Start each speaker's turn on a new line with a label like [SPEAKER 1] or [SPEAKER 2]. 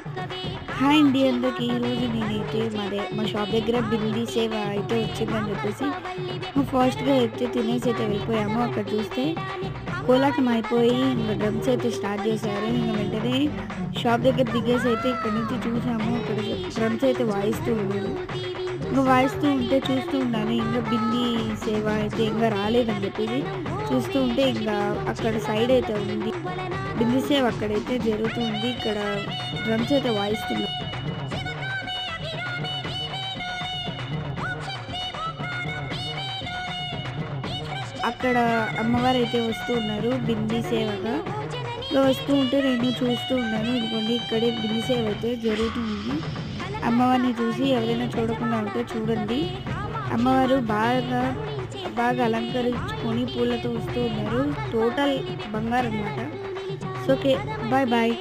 [SPEAKER 1] Hi అండి అందరికి. ఈరోజు నేనైతే మా షాప్ దగ్గర బిందీ సేవ అయితే వచ్చిందని చెప్పేసి ఫాస్ట్గా అయితే తినేసి అయితే వెళ్ళిపోయాము. అక్కడ చూస్తే కోలాటం అయిపోయి ఇంకా డ్రమ్స్ అయితే స్టార్ట్ చేశారు. ఇంకా వెంటనే షాప్ దగ్గర దిగేసి అయితే ఇక్కడ నుంచి చూసాము. అక్కడ డ్రమ్స్ అయితే వాయిస్తూ ఉన్నారు. ఇంకా వాయిస్తూ ఉంటే చూస్తూ ఉన్నాను. ఇంకా బిందీ సేవ అయితే ఇంకా రాలేదని చెప్పేసి చూస్తూ ఉంటే ఇంకా అక్కడ సైడ్ అయితే ఉంది బిందీ సేవ, అక్కడైతే జరుగుతుంది. ఇక్కడ డ్రమ్స్ అయితే వాయిస్తున్నారు. అక్కడ అమ్మవారు అయితే వస్తూ ఉన్నారు బిందీ సేవగా. వస్తూ ఉంటే నేను చూస్తూ ఉన్నాను. ఇదిగోండి ఇక్కడే బిందీ సేవ అయితే జరుగుతుంది. అమ్మవారిని చూసి ఎవరైనా చూడకుండా ఉంటే చూడండి. అమ్మవారు బాగా బాగా అలంకరించుకొని పూలతో వస్తూ ఉన్నారు. టోటల్ బంగారం అన్నమాట. So okay, bye bye.